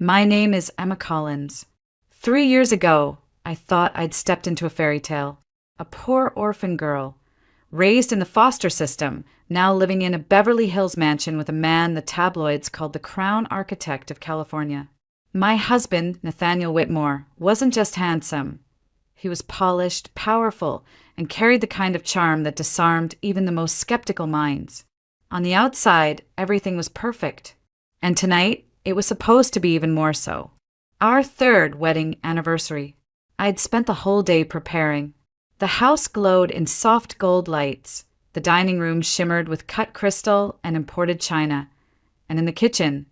My name is Emma Collins. 3 years ago, I thought I'd stepped into a fairy tale. A poor orphan girl, raised in the foster system, now living in a Beverly Hills mansion with a man the tabloids called the crown architect of California. My husband, Nathaniel Whitmore, wasn't just handsome. He was polished, powerful, and carried the kind of charm that disarmed even the most skeptical minds. On the outside, everything was perfect. And tonight, it was supposed to be even more so. Our third wedding anniversary. I'd spent the whole day preparing. The house glowed in soft gold lights. The dining room shimmered with cut crystal and imported china. And in the kitchen,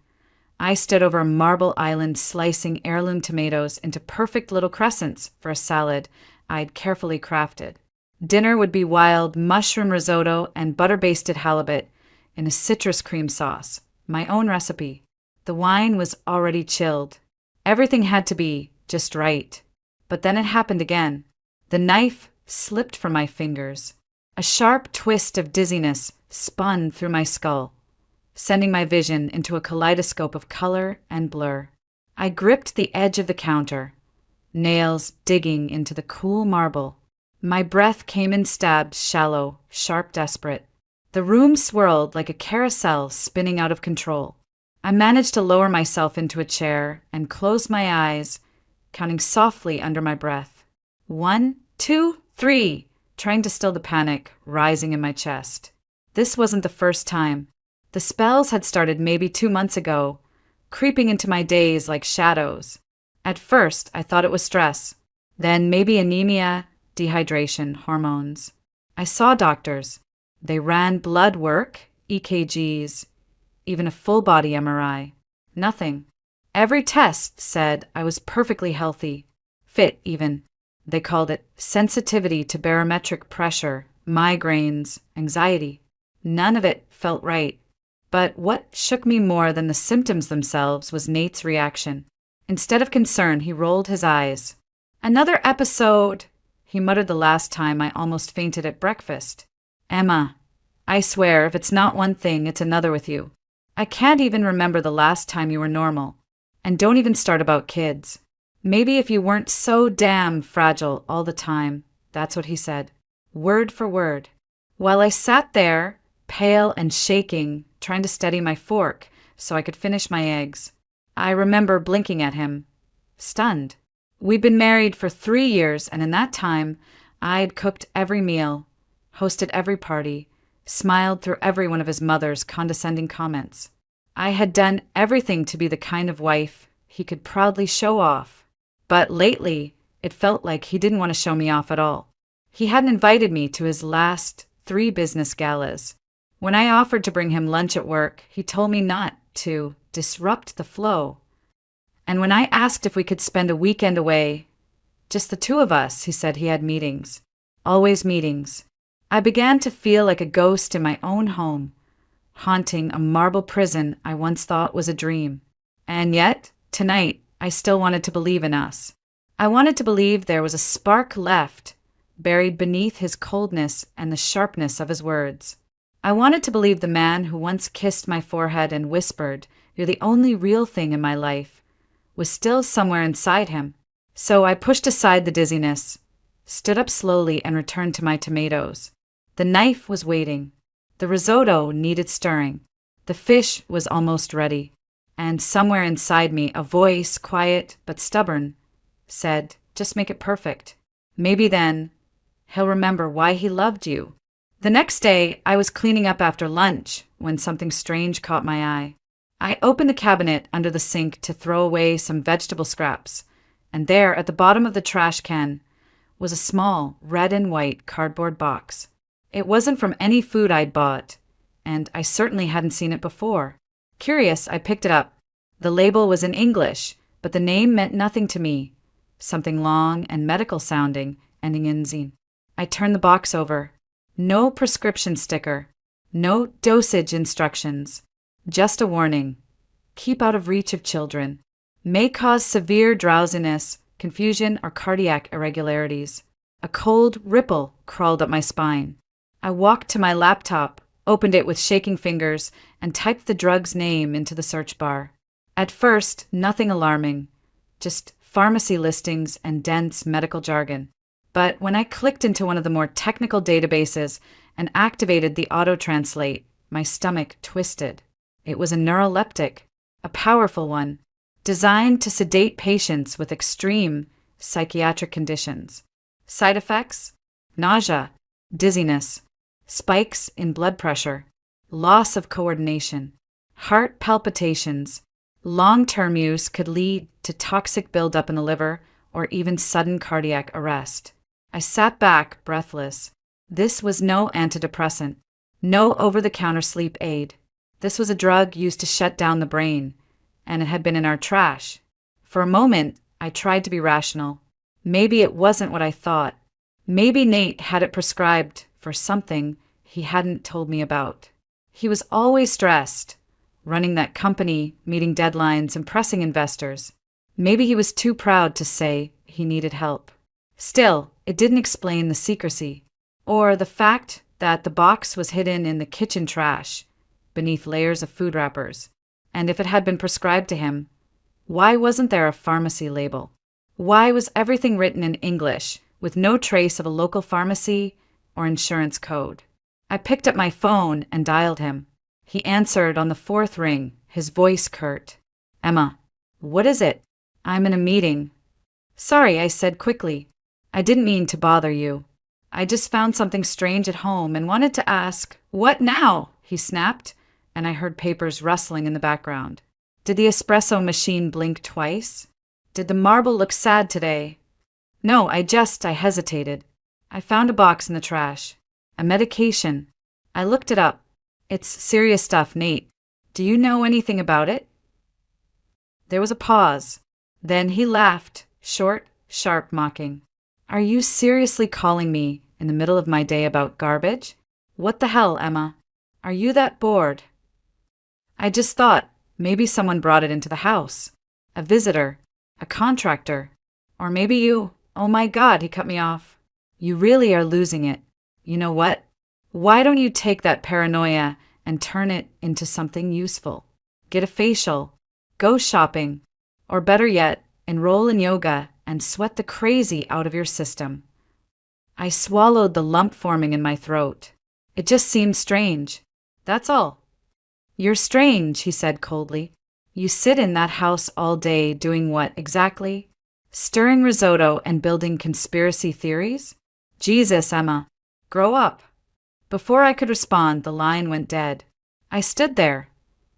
I stood over a marble island slicing heirloom tomatoes into perfect little crescents for a salad I'd carefully crafted. Dinner would be wild mushroom risotto and butter-basted halibut in a citrus cream sauce, my own recipe. The wine was already chilled. Everything had to be just right. But then it happened again. The knife slipped from my fingers. A sharp twist of dizziness spun through my skull, sending my vision into a kaleidoscope of color and blur. I gripped the edge of the counter, nails digging into the cool marble. My breath came in stabs, shallow, sharp, desperate. The room swirled like a carousel spinning out of control. I managed to lower myself into a chair and close my eyes, counting softly under my breath. 1, 2, 3, trying to still the panic rising in my chest. This wasn't the first time. The spells had started maybe 2 months ago, creeping into my days like shadows. At first, I thought it was stress. Then maybe anemia, dehydration, hormones. I saw doctors. They ran blood work, EKGs, even a full-body MRI. Nothing. Every test said I was perfectly healthy, fit even. They called it sensitivity to barometric pressure, migraines, anxiety. None of it felt right. But what shook me more than the symptoms themselves was Nate's reaction. Instead of concern, he rolled his eyes. "Another episode," he muttered the last time I almost fainted at breakfast. "Emma, I swear if it's not one thing, it's another with you. I can't even remember the last time you were normal. And don't even start about kids. Maybe if you weren't so damn fragile all the time," that's what he said, word for word. While I sat there, pale and shaking, trying to steady my fork so I could finish my eggs, I remember blinking at him, stunned. We'd been married for 3 years, and in that time, I'd cooked every meal, hosted every party, smiled through every one of his mother's condescending comments. I had done everything to be the kind of wife he could proudly show off. But lately, it felt like he didn't want to show me off at all. He hadn't invited me to his last 3 business galas. When I offered to bring him lunch at work, he told me not to disrupt the flow. And when I asked if we could spend a weekend away, just the 2 of us, he said he had meetings. Always meetings. I began to feel like a ghost in my own home, haunting a marble prison I once thought was a dream. And yet, tonight, I still wanted to believe in us. I wanted to believe there was a spark left, buried beneath his coldness and the sharpness of his words. I wanted to believe the man who once kissed my forehead and whispered, "You're the only real thing in my life," was still somewhere inside him. So I pushed aside the dizziness, stood up slowly and returned to my tomatoes. The knife was waiting. The risotto needed stirring. The fish was almost ready. And somewhere inside me, a voice, quiet but stubborn, said, "Just make it perfect. Maybe then he'll remember why he loved you." The next day, I was cleaning up after lunch when something strange caught my eye. I opened the cabinet under the sink to throw away some vegetable scraps, and there, at the bottom of the trash can, was a small red and white cardboard box. It wasn't from any food I'd bought, and I certainly hadn't seen it before. Curious, I picked it up. The label was in English, but the name meant nothing to me. Something long and medical sounding, ending in "zine." I turned the box over. No prescription sticker. No dosage instructions. Just a warning. Keep out of reach of children. May cause severe drowsiness, confusion, or cardiac irregularities. A cold ripple crawled up my spine. I walked to my laptop, opened it with shaking fingers, and typed the drug's name into the search bar. At first, nothing alarming, just pharmacy listings and dense medical jargon. But when I clicked into one of the more technical databases and activated the auto-translate, my stomach twisted. It was a neuroleptic, a powerful one, designed to sedate patients with extreme psychiatric conditions. Side effects? Nausea, dizziness, spikes in blood pressure, loss of coordination, heart palpitations. Long-term use could lead to toxic buildup in the liver or even sudden cardiac arrest. I sat back, breathless. This was no antidepressant, no over-the-counter sleep aid. This was a drug used to shut down the brain, and it had been in our trash. For a moment, I tried to be rational. Maybe it wasn't what I thought. Maybe Nate had it prescribed for something he hadn't told me about. He was always stressed, running that company, meeting deadlines, impressing investors. Maybe he was too proud to say he needed help. Still, it didn't explain the secrecy, or the fact that the box was hidden in the kitchen trash, beneath layers of food wrappers. And if it had been prescribed to him, why wasn't there a pharmacy label? Why was everything written in English, with no trace of a local pharmacy or insurance code? I picked up my phone and dialed him. He answered on the fourth ring, his voice curt. "Emma, what is it? I'm in a meeting." "Sorry," I said quickly. "I didn't mean to bother you. I just found something strange at home and wanted to ask." "What now?" he snapped, and I heard papers rustling in the background. Did the espresso machine blink twice? Did the marble look sad today? No, I hesitated. I found a box in the trash. A medication. I looked it up. It's serious stuff, Nate. Do you know anything about it? There was a pause. Then he laughed, short, sharp, mocking. Are you seriously calling me in the middle of my day about garbage? What the hell, Emma? Are you that bored? I just thought maybe someone brought it into the house. A visitor, a contractor, or maybe you. Oh my God, he cut me off. You really are losing it. You know what? Why don't you take that paranoia and turn it into something useful? Get a facial, go shopping, or better yet, enroll in yoga and sweat the crazy out of your system. I swallowed the lump forming in my throat. It just seemed strange. That's all. You're strange, he said coldly. You sit in that house all day doing what exactly? Stirring risotto and building conspiracy theories? Jesus, Emma. Grow up. Before I could respond, the line went dead. I stood there,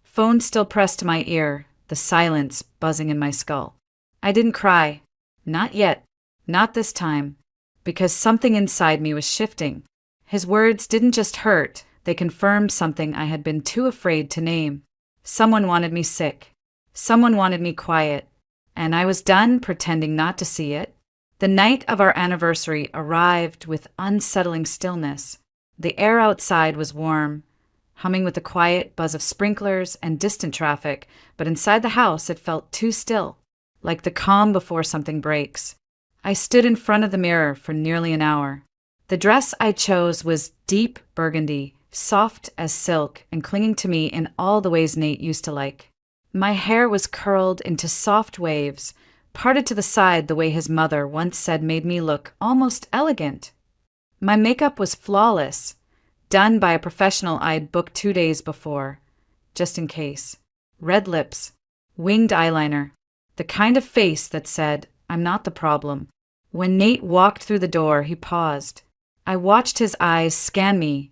phone still pressed to my ear, the silence buzzing in my skull. I didn't cry. Not yet. Not this time. Because something inside me was shifting. His words didn't just hurt, they confirmed something I had been too afraid to name. Someone wanted me sick. Someone wanted me quiet. And I was done pretending not to see it. The night of our anniversary arrived with unsettling stillness. The air outside was warm, humming with the quiet buzz of sprinklers and distant traffic, but inside the house it felt too still, like the calm before something breaks. I stood in front of the mirror for nearly an hour. The dress I chose was deep burgundy, soft as silk and clinging to me in all the ways Nate used to like. My hair was curled into soft waves, parted to the side the way his mother once said made me look almost elegant. My makeup was flawless, done by a professional I'd booked 2 days before, just in case. Red lips, winged eyeliner, the kind of face that said, I'm not the problem. When Nate walked through the door, he paused. I watched his eyes scan me,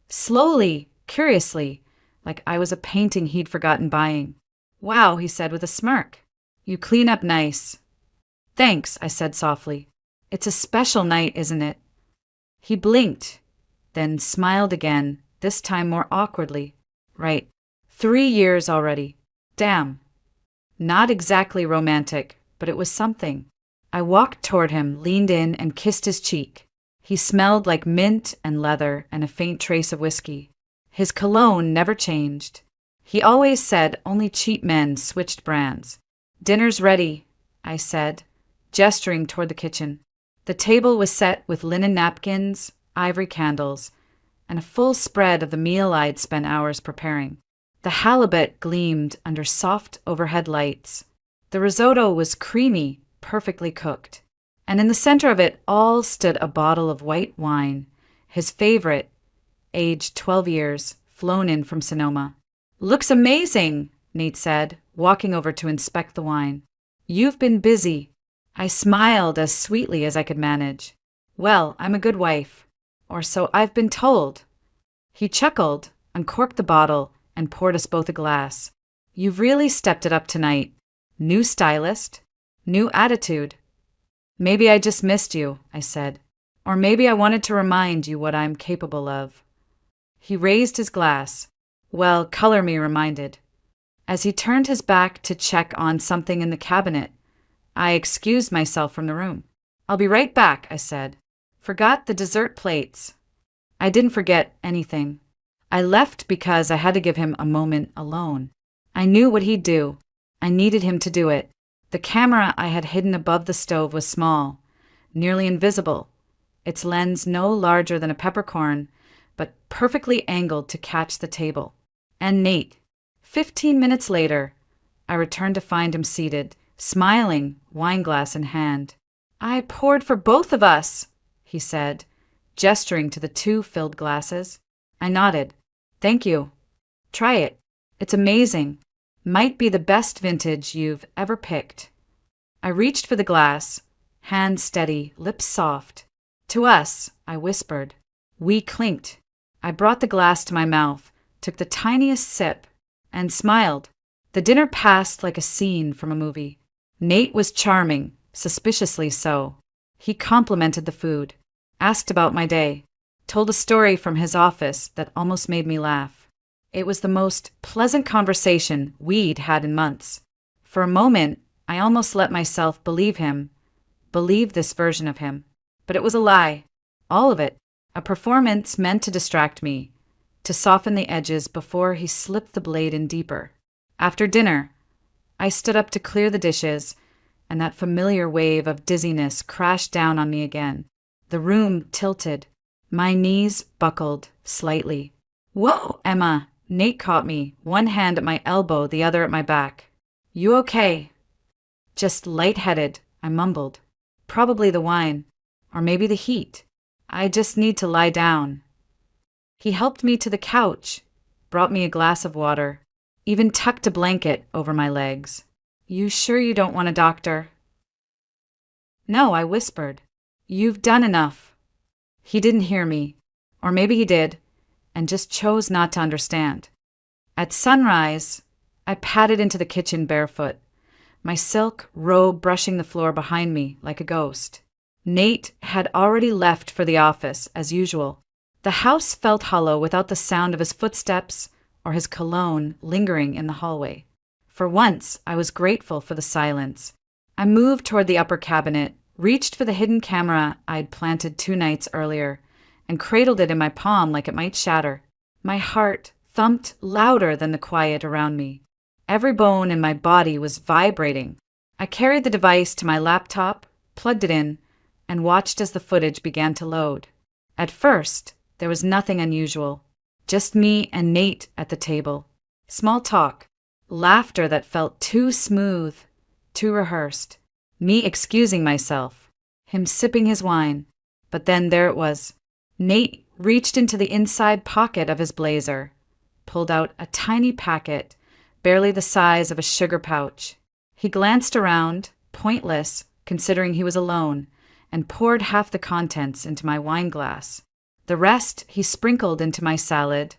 slowly, curiously, like I was a painting he'd forgotten buying. Wow, he said with a smirk. You clean up nice. Thanks, I said softly. It's a special night, isn't it? He blinked, then smiled again, this time more awkwardly. Right. 3 years already. Damn. Not exactly romantic, but it was something. I walked toward him, leaned in, and kissed his cheek. He smelled like mint and leather and a faint trace of whiskey. His cologne never changed. He always said only cheap men switched brands. Dinner's ready, I said, gesturing toward the kitchen. The table was set with linen napkins, ivory candles, and a full spread of the meal I'd spent hours preparing. The halibut gleamed under soft overhead lights. The risotto was creamy, perfectly cooked. And in the center of it all stood a bottle of white wine, his favorite, aged 12 years, flown in from Sonoma. "Looks amazing," Nate said, walking over to inspect the wine. "You've been busy." I smiled as sweetly as I could manage. "Well, I'm a good wife. Or so I've been told." He chuckled, uncorked the bottle, and poured us both a glass. "You've really stepped it up tonight. New stylist, new attitude." "Maybe I just missed you," I said. "Or maybe I wanted to remind you what I'm capable of." He raised his glass. "Well, color me reminded." As he turned his back to check on something in the cabinet, I excused myself from the room. "I'll be right back," I said. "Forgot the dessert plates." I didn't forget anything. I left because I had to give him a moment alone. I knew what he'd do. I needed him to do it. The camera I had hidden above the stove was small, nearly invisible, its lens no larger than a peppercorn, but perfectly angled to catch the table. And Nate. 15 minutes later, I returned to find him seated, smiling, wineglass in hand. "I poured for both of us," he said, gesturing to the 2 filled glasses. I nodded. "Thank you. Try it. It's amazing. Might be the best vintage you've ever picked." I reached for the glass, hand steady, lips soft. "To us," I whispered. We clinked. I brought the glass to my mouth, took the tiniest sip, and smiled. The dinner passed like a scene from a movie. Nate was charming, suspiciously so. He complimented the food, asked about my day, told a story from his office that almost made me laugh. It was the most pleasant conversation we'd had in months. For a moment, I almost let myself believe this version of him. But it was a lie. All of it. A performance meant to distract me, to soften the edges before he slipped the blade in deeper. After dinner, I stood up to clear the dishes, and that familiar wave of dizziness crashed down on me again. The room tilted. My knees buckled slightly. "Whoa, Emma!" Nate caught me, one hand at my elbow, the other at my back. "You okay?" "Just lightheaded," I mumbled. "Probably the wine. Or maybe the heat. I just need to lie down." He helped me to the couch, brought me a glass of water, even tucked a blanket over my legs. "You sure you don't want a doctor?" "No," I whispered. "You've done enough." He didn't hear me. Or maybe he did, and just chose not to understand. At sunrise, I padded into the kitchen barefoot, my silk robe brushing the floor behind me like a ghost. Nate had already left for the office, as usual. The house felt hollow without the sound of his footsteps or his cologne lingering in the hallway. For once, I was grateful for the silence. I moved toward the upper cabinet, reached for the hidden camera I'd planted 2 nights earlier, and cradled it in my palm like it might shatter. My heart thumped louder than the quiet around me. Every bone in my body was vibrating. I carried the device to my laptop, plugged it in, and watched as the footage began to load. At first, there was nothing unusual. Just me and Nate at the table. Small talk. Laughter that felt too smooth, too rehearsed. Me excusing myself. Him sipping his wine. But then there it was. Nate reached into the inside pocket of his blazer, pulled out a tiny packet, barely the size of a sugar pouch. He glanced around, pointless, considering he was alone, and poured half the contents into my wine glass. The rest he sprinkled into my salad,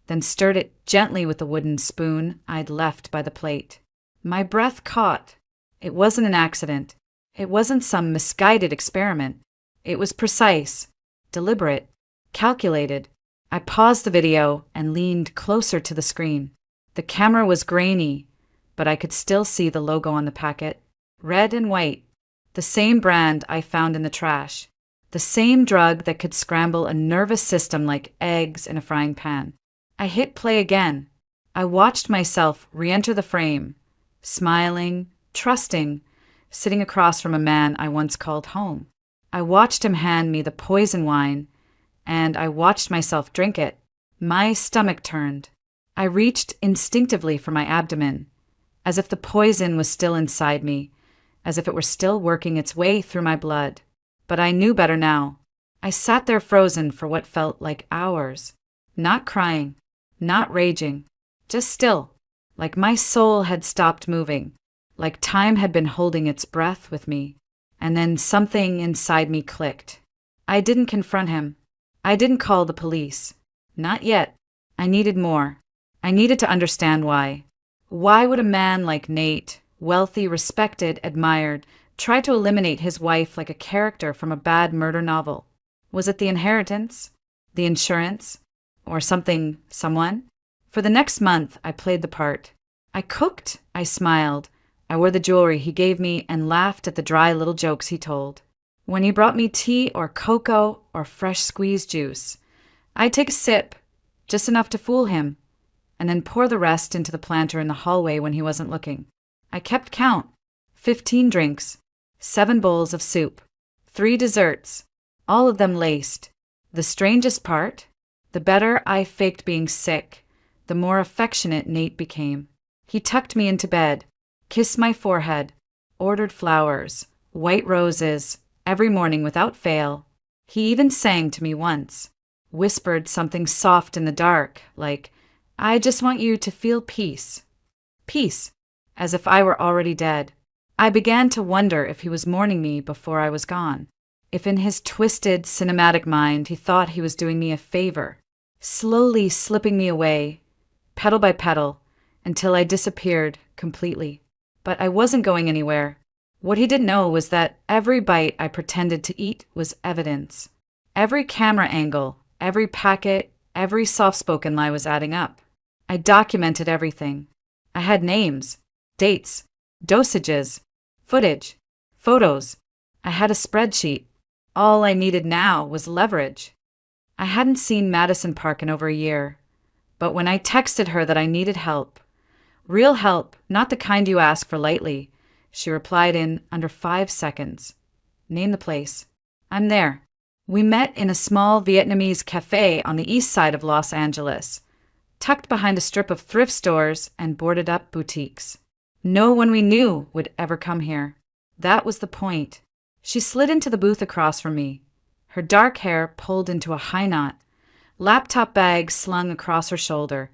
then stirred it gently with the wooden spoon I'd left by the plate. My breath caught. It wasn't an accident. It wasn't some misguided experiment. It was precise, deliberate, calculated. I paused the video and leaned closer to the screen. The camera was grainy, but I could still see the logo on the packet. Red and white. The same brand I found in the trash. The same drug that could scramble a nervous system like eggs in a frying pan. I hit play again. I watched myself re-enter the frame, smiling, trusting, sitting across from a man I once called home. I watched him hand me the poison wine, and I watched myself drink it. My stomach turned. I reached instinctively for my abdomen, as if the poison was still inside me, as if it were still working its way through my blood. But I knew better now. I sat there frozen for what felt like hours, not crying, not raging, just still, like my soul had stopped moving, like time had been holding its breath with me. And then something inside me clicked. I didn't confront him. I didn't call the police. Not yet. I needed more. I needed to understand why. Why would a man like Nate, wealthy, respected, admired, try to eliminate his wife like a character from a bad murder novel? Was it the inheritance? The insurance? Or someone? For the next month, I played the part. I cooked, I smiled, I wore the jewelry he gave me and laughed at the dry little jokes he told. When he brought me tea or cocoa or fresh squeezed juice, I'd take a sip, just enough to fool him, and then pour the rest into the planter in the hallway when he wasn't looking. I kept count. 15 drinks, 7 bowls of soup, 3 desserts, all of them laced. The strangest part? The better I faked being sick, the more affectionate Nate became. He tucked me into bed, kissed my forehead, ordered flowers, white roses, every morning without fail. He even sang to me once, whispered something soft in the dark, like, "I just want you to feel peace." Peace, as if I were already dead. I began to wonder if he was mourning me before I was gone, if in his twisted, cinematic mind he thought he was doing me a favor, slowly slipping me away, petal by petal, until I disappeared completely. But I wasn't going anywhere. What he didn't know was that every bite I pretended to eat was evidence. Every camera angle, every packet, every soft-spoken lie was adding up. I documented everything. I had names, dates, dosages, footage, photos. I had a spreadsheet. All I needed now was leverage. I hadn't seen Madison Park in over a year, but when I texted her that I needed help, real help, not the kind you ask for lightly, she replied in under 5 seconds. Name the place. I'm there. We met in a small Vietnamese cafe on the east side of Los Angeles, tucked behind a strip of thrift stores and boarded-up boutiques. No one we knew would ever come here. That was the point. She slid into the booth across from me, her dark hair pulled into a high knot, laptop bag slung across her shoulder,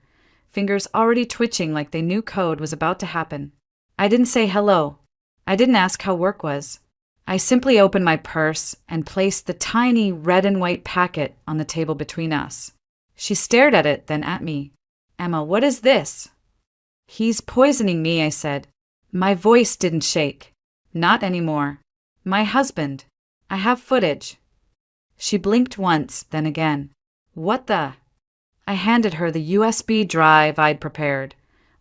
fingers already twitching like they knew code was about to happen. I didn't say hello. I didn't ask how work was. I simply opened my purse and placed the tiny red and white packet on the table between us. She stared at it, then at me. "Emma, what is this?" "He's poisoning me," I said. My voice didn't shake. Not anymore. "My husband. I have footage." She blinked once, then again. "What the?" I handed her the USB drive I'd prepared,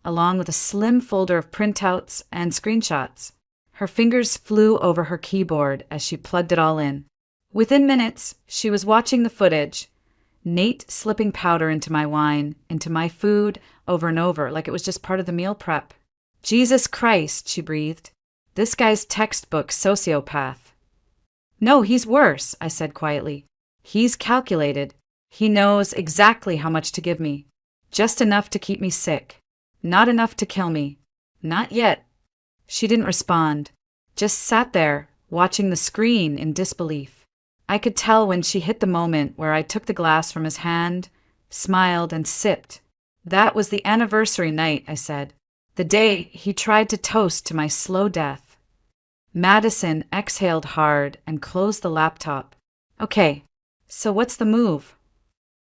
along with a slim folder of printouts and screenshots. Her fingers flew over her keyboard as she plugged it all in. Within minutes, she was watching the footage, Nate slipping powder into my wine, into my food, over and over, like it was just part of the meal prep. "Jesus Christ," she breathed. "This guy's textbook sociopath." "No, he's worse," I said quietly. "He's calculated. He knows exactly how much to give me. Just enough to keep me sick. Not enough to kill me. Not yet." She didn't respond, just sat there, watching the screen in disbelief. I could tell when she hit the moment where I took the glass from his hand, smiled, and sipped. "That was the anniversary night," I said. "The day he tried to toast to my slow death." Madison exhaled hard and closed the laptop. "Okay, so what's the move?"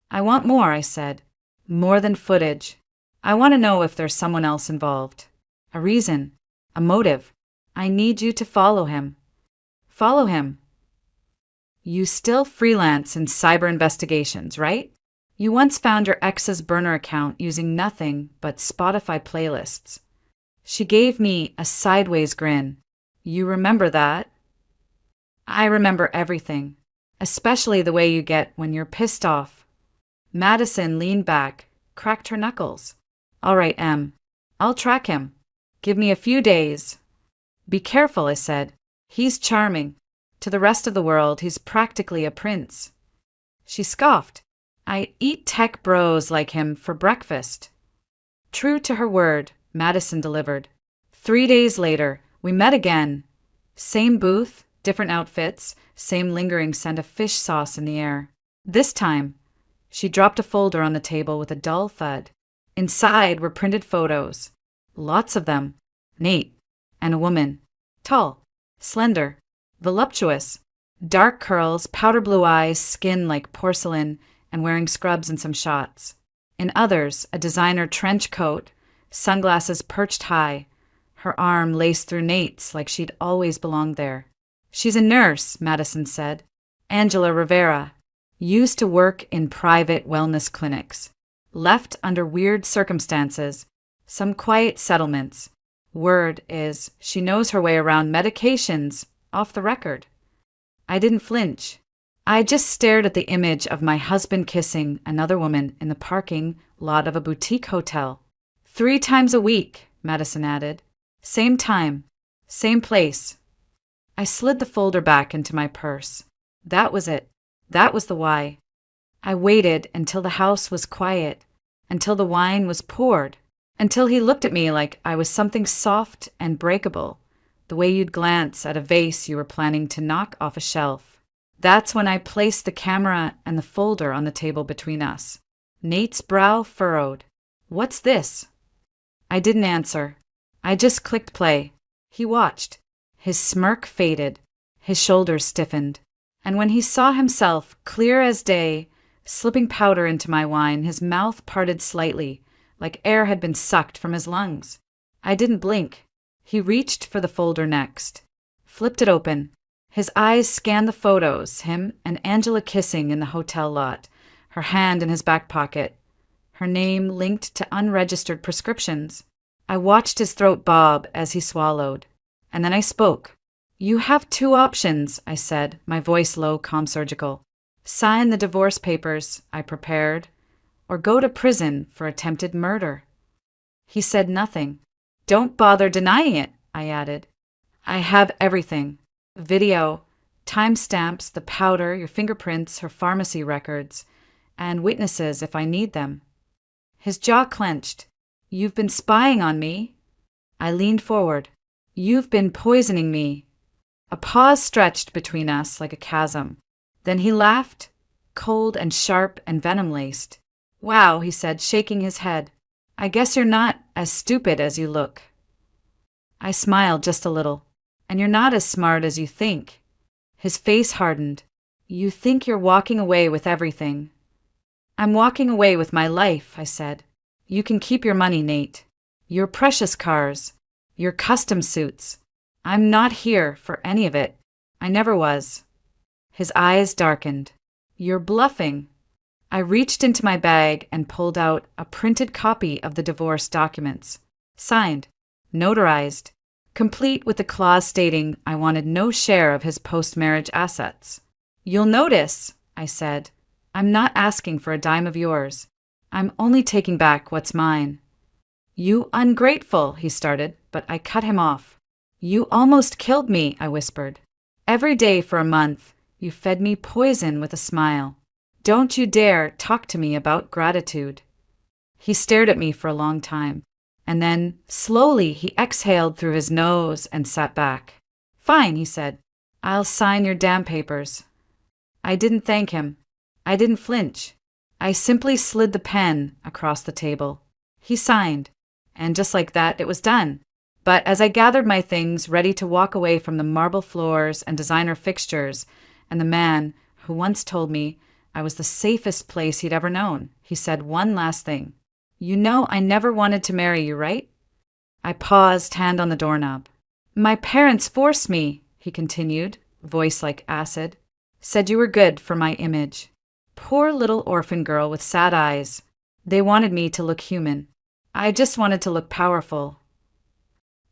"I want more," I said. "More than footage. I want to know if there's someone else involved. A reason. A motive. I need you to follow him." "Follow him?" "You still freelance in cyber investigations, right? You once found your ex's burner account using nothing but Spotify playlists." She gave me a sideways grin. "You remember that?" "I remember everything, especially the way you get when you're pissed off." Madison leaned back, cracked her knuckles. "All right, Em. I'll track him. Give me a few days." "Be careful," I said. "He's charming. To the rest of the world, he's practically a prince." She scoffed. "I eat tech bros like him for breakfast." True to her word, Madison delivered. 3 days later, we met again. Same booth, different outfits, same lingering scent of fish sauce in the air. This time, she dropped a folder on the table with a dull thud. Inside were printed photos. Lots of them. Nate. And a woman. Tall. Slender. Voluptuous. Dark curls, powder blue eyes, skin like porcelain, and wearing scrubs in some shots. In others, a designer trench coat, sunglasses perched high, her arm laced through Nate's like she'd always belonged there. She's a nurse, Madison said. Angela Rivera. Used to work in private wellness clinics. Left under weird circumstances. Some quiet settlements. Word is, she knows her way around medications, off the record. I didn't flinch. I just stared at the image of my husband kissing another woman in the parking lot of a boutique hotel. 3 times a week, Madison added. Same time, same place. I slid the folder back into my purse. That was it. That was the why. I waited until the house was quiet, until the wine was poured, until he looked at me like I was something soft and breakable, the way you'd glance at a vase you were planning to knock off a shelf. That's when I placed the camera and the folder on the table between us. Nate's brow furrowed. What's this? I didn't answer. I just clicked play. He watched. His smirk faded. His shoulders stiffened. And when he saw himself, clear as day, slipping powder into my wine, his mouth parted slightly, like air had been sucked from his lungs. I didn't blink. He reached for the folder next. Flipped it open. His eyes scanned the photos, him and Angela kissing in the hotel lot, her hand in his back pocket, her name linked to unregistered prescriptions. I watched his throat bob as he swallowed. And then I spoke. You have 2 options, I said, my voice low, calm, surgical. Sign the divorce papers, I prepared, or go to prison for attempted murder. He said nothing. Don't bother denying it, I added. I have everything. Video, timestamps, the powder, your fingerprints, her pharmacy records, and witnesses if I need them. His jaw clenched. You've been spying on me. I leaned forward. You've been poisoning me. A pause stretched between us like a chasm. Then he laughed, cold and sharp and venom-laced. Wow, he said, shaking his head. I guess you're not as stupid as you look. I smiled just a little. And you're not as smart as you think. His face hardened. You think you're walking away with everything. I'm walking away with my life, I said. You can keep your money, Nate. Your precious cars. Your custom suits. I'm not here for any of it. I never was. His eyes darkened. You're bluffing. I reached into my bag and pulled out a printed copy of the divorce documents. Signed. Notarized. Complete with a clause stating I wanted no share of his post-marriage assets. You'll notice, I said, I'm not asking for a dime of yours. I'm only taking back what's mine. You ungrateful, he started, but I cut him off. You almost killed me, I whispered. Every day for a month, you fed me poison with a smile. Don't you dare talk to me about gratitude. He stared at me for a long time. And then, slowly, he exhaled through his nose and sat back. Fine, he said. I'll sign your damn papers. I didn't thank him. I didn't flinch. I simply slid the pen across the table. He signed. And just like that, it was done. But as I gathered my things, ready to walk away from the marble floors and designer fixtures, and the man who once told me I was the safest place he'd ever known, he said one last thing. You know I never wanted to marry you, right? I paused, hand on the doorknob. My parents forced me, he continued, voice like acid. Said you were good for my image. Poor little orphan girl with sad eyes. They wanted me to look human. I just wanted to look powerful.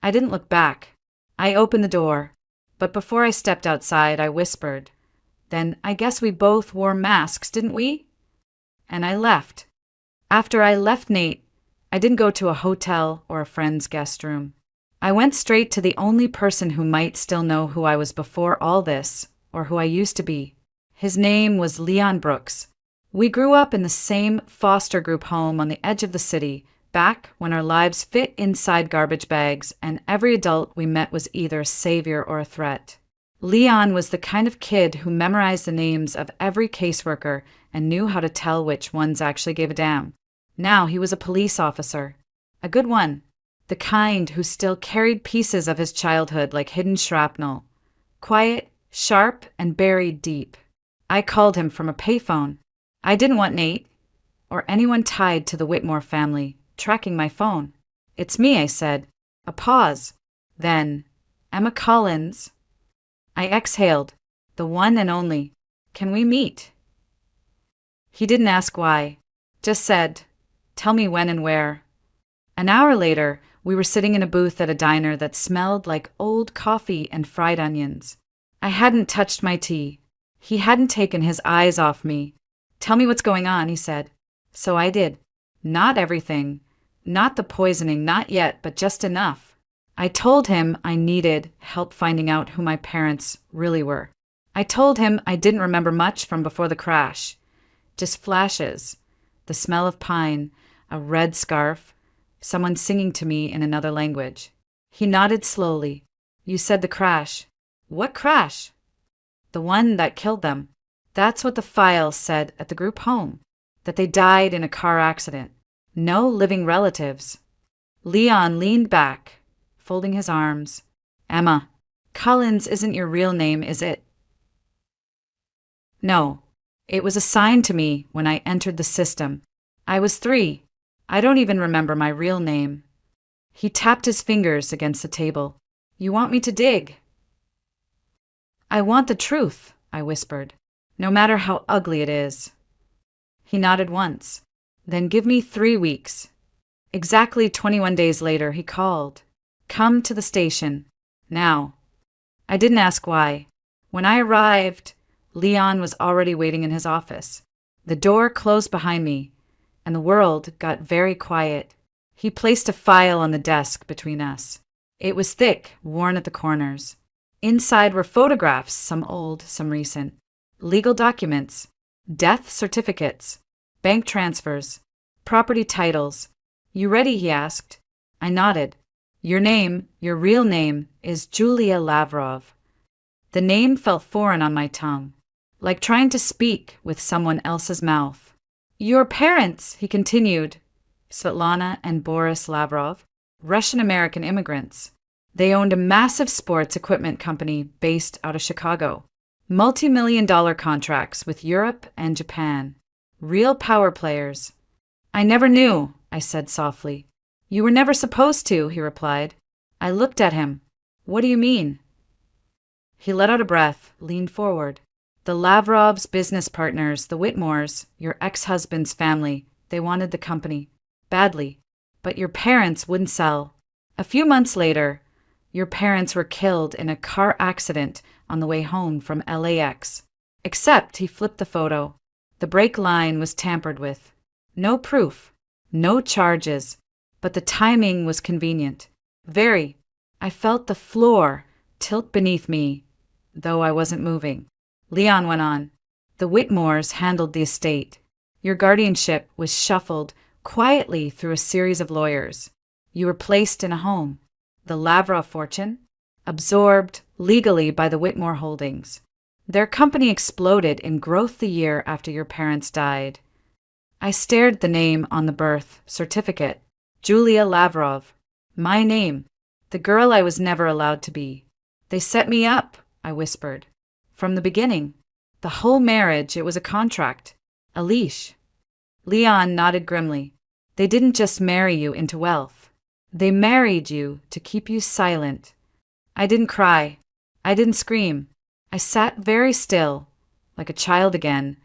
I didn't look back. I opened the door. But before I stepped outside, I whispered, Then I guess we both wore masks, didn't we? And I left. After I left Nate, I didn't go to a hotel or a friend's guest room. I went straight to the only person who might still know who I was before all this, or who I used to be. His name was Leon Brooks. We grew up in the same foster group home on the edge of the city, back when our lives fit inside garbage bags and every adult we met was either a savior or a threat. Leon was the kind of kid who memorized the names of every caseworker and knew how to tell which ones actually gave a damn. Now he was a police officer. A good one. The kind who still carried pieces of his childhood like hidden shrapnel. Quiet, sharp, and buried deep. I called him from a payphone. I didn't want Nate, or anyone tied to the Whitmore family, tracking my phone. "It's me," I said. A pause. Then, "Emma Collins." I exhaled. The one and only. "Can we meet?" He didn't ask why. Just said, "Tell me when and where." An hour later, we were sitting in a booth at a diner that smelled like old coffee and fried onions. I hadn't touched my tea. He hadn't taken his eyes off me. "Tell me what's going on," he said. So I did. Not everything. Not the poisoning, not yet, but just enough. I told him I needed help finding out who my parents really were. I told him I didn't remember much from before the crash. Just flashes. The smell of pine, a red scarf, someone singing to me in another language. He nodded slowly. "You said the crash." "What crash?" "The one that killed them." That's what the file said at the group home. That they died in a car accident. No living relatives. Leon leaned back, folding his arms. "Emma, Collins isn't your real name, is it?" "No. It was assigned to me when I entered the system. I was 3. I don't even remember my real name." He tapped his fingers against the table. "You want me to dig?" "I want the truth," I whispered, "no matter how ugly it is." He nodded once. "Then give me 3 weeks." Exactly 21 days later, he called. "Come to the station. Now." I didn't ask why. When I arrived, Leon was already waiting in his office. The door closed behind me, and the world got very quiet. He placed a file on the desk between us. It was thick, worn at the corners. Inside were photographs, some old, some recent, legal documents, death certificates, bank transfers, property titles. "You ready?" he asked. I nodded. "Your name, your real name, is Julia Lavrov." The name felt foreign on my tongue, like trying to speak with someone else's mouth. "Your parents," he continued, "Svetlana and Boris Lavrov, Russian-American immigrants. They owned a massive sports equipment company based out of Chicago. Multi-million-dollar contracts with Europe and Japan. Real power players." "I never knew," I said softly. "You were never supposed to," he replied. I looked at him. "What do you mean?" He let out a breath, leaned forward. "The Lavrovs' business partners, the Whitmores, your ex-husband's family, they wanted the company. Badly. But your parents wouldn't sell. A few months later, your parents were killed in a car accident on the way home from LAX. Except," he flipped the photo, "the brake line was tampered with. No proof. No charges. But the timing was convenient. Very. I felt the floor tilt beneath me, though I wasn't moving." Leon went on. "The Whitmores handled the estate. Your guardianship was shuffled quietly through a series of lawyers. You were placed in a home. The Lavrov fortune, absorbed legally by the Whitmore Holdings. Their company exploded in growth the year after your parents died." I stared at the name on the birth certificate. Julia Lavrov. My name. The girl I was never allowed to be. "They set me up," I whispered. "From the beginning. The whole marriage, it was a contract. A leash." Leon nodded grimly. "They didn't just marry you into wealth. They married you to keep you silent." I didn't cry. I didn't scream. I sat very still, like a child again,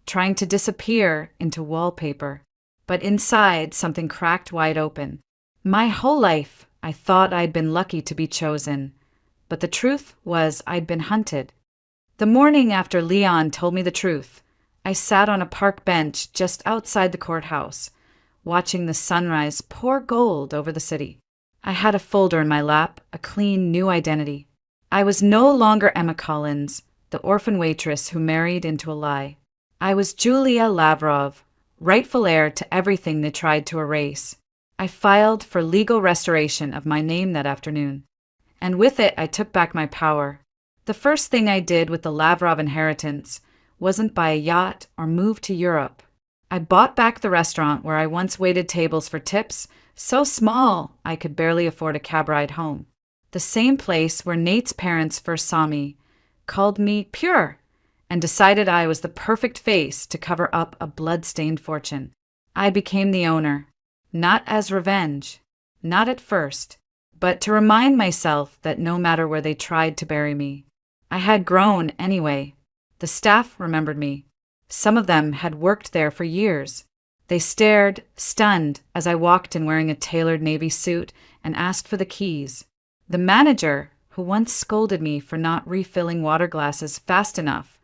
trying to disappear into wallpaper. But inside, something cracked wide open. My whole life, I thought I'd been lucky to be chosen. But the truth was I'd been hunted. The morning after Leon told me the truth, I sat on a park bench just outside the courthouse, watching the sunrise pour gold over the city. I had a folder in my lap, a clean new identity. I was no longer Emma Collins, the orphan waitress who married into a lie. I was Julia Lavrov, rightful heir to everything they tried to erase. I filed for legal restoration of my name that afternoon. And with it, I took back my power. The first thing I did with the Lavrov inheritance wasn't buy a yacht or move to Europe. I bought back the restaurant where I once waited tables for tips so small I could barely afford a cab ride home. The same place where Nate's parents first saw me, called me pure, and decided I was the perfect face to cover up a blood-stained fortune. I became the owner, not as revenge, not at first, but to remind myself that no matter where they tried to bury me, I had grown anyway. The staff remembered me. Some of them had worked there for years. They stared, stunned, as I walked in wearing a tailored navy suit and asked for the keys. The manager, who once scolded me for not refilling water glasses fast enough,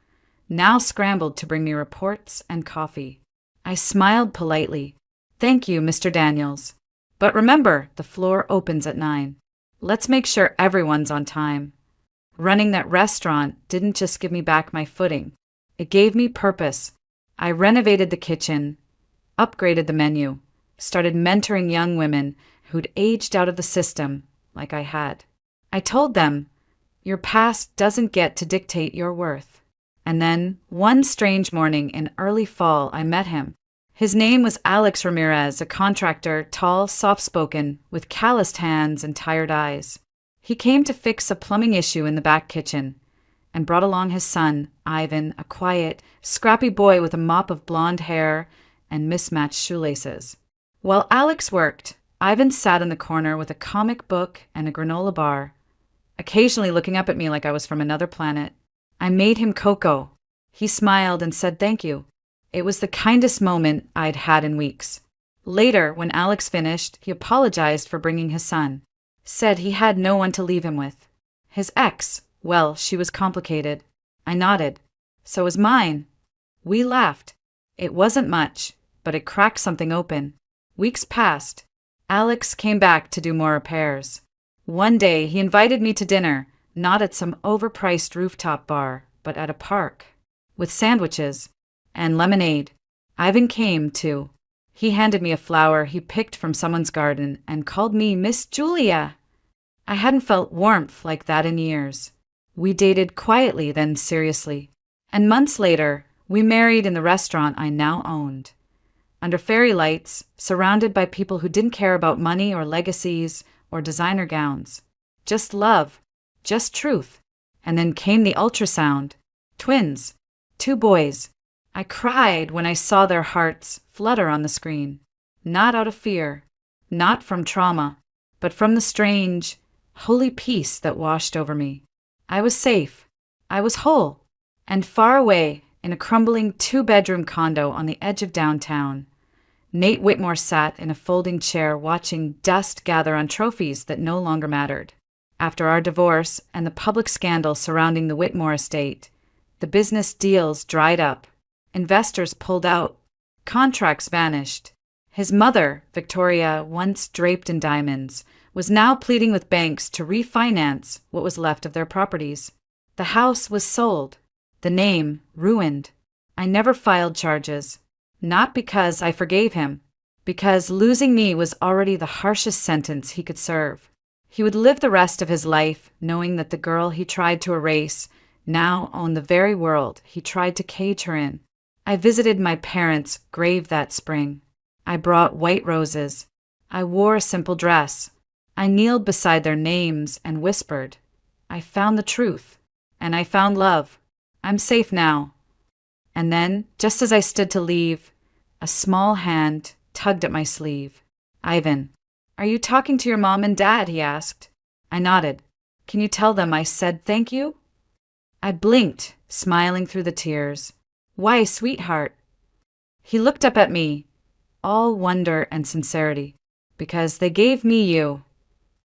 now scrambled to bring me reports and coffee. I smiled politely. "Thank you, Mr. Daniels. But remember, the floor opens at 9. Let's make sure everyone's on time." Running that restaurant didn't just give me back my footing. It gave me purpose. I renovated the kitchen, upgraded the menu, started mentoring young women who'd aged out of the system like I had. I told them, your past doesn't get to dictate your worth. And then, one strange morning in early fall, I met him. His name was Alex Ramirez, a contractor, tall, soft-spoken, with calloused hands and tired eyes. He came to fix a plumbing issue in the back kitchen and brought along his son, Ivan, a quiet, scrappy boy with a mop of blonde hair and mismatched shoelaces. While Alex worked, Ivan sat in the corner with a comic book and a granola bar, occasionally looking up at me like I was from another planet. I made him cocoa. He smiled and said thank you. It was the kindest moment I'd had in weeks. Later, when Alex finished, he apologized for bringing his son. Said he had no one to leave him with. His ex, well, she was complicated. I nodded. So was mine. We laughed. It wasn't much, but it cracked something open. Weeks passed. Alex came back to do more repairs. One day, he invited me to dinner, not at some overpriced rooftop bar, but at a park, with sandwiches and lemonade. Ivan came, too. He handed me a flower he picked from someone's garden and called me Miss Julia. I hadn't felt warmth like that in years. We dated quietly, then seriously. And months later, we married in the restaurant I now owned. Under fairy lights, surrounded by people who didn't care about money or legacies or designer gowns. Just love. Just truth. And then came the ultrasound. Twins. 2 boys. I cried when I saw their hearts flutter on the screen. Not out of fear. Not from trauma. But from the strange, holy peace that washed over me. I was safe. I was whole. And far away, in a crumbling 2-bedroom condo on the edge of downtown, Nate Whitmore sat in a folding chair watching dust gather on trophies that no longer mattered. After our divorce and the public scandal surrounding the Whitmore estate, the business deals dried up. Investors pulled out. Contracts vanished. His mother, Victoria, once draped in diamonds, was now pleading with banks to refinance what was left of their properties. The house was sold. The name ruined. I never filed charges. Not because I forgave him, because losing me was already the harshest sentence he could serve. He would live the rest of his life knowing that the girl he tried to erase now owned the very world he tried to cage her in. I visited my parents' grave that spring. I brought white roses. I wore a simple dress. I kneeled beside their names and whispered, I found the truth, and I found love. I'm safe now. And then, just as I stood to leave, a small hand tugged at my sleeve. Ivan, are you talking to your mom and dad? He asked. I nodded. Can you tell them I said thank you? I blinked, smiling through the tears. Why, sweetheart? He looked up at me, all wonder and sincerity. Because they gave me you.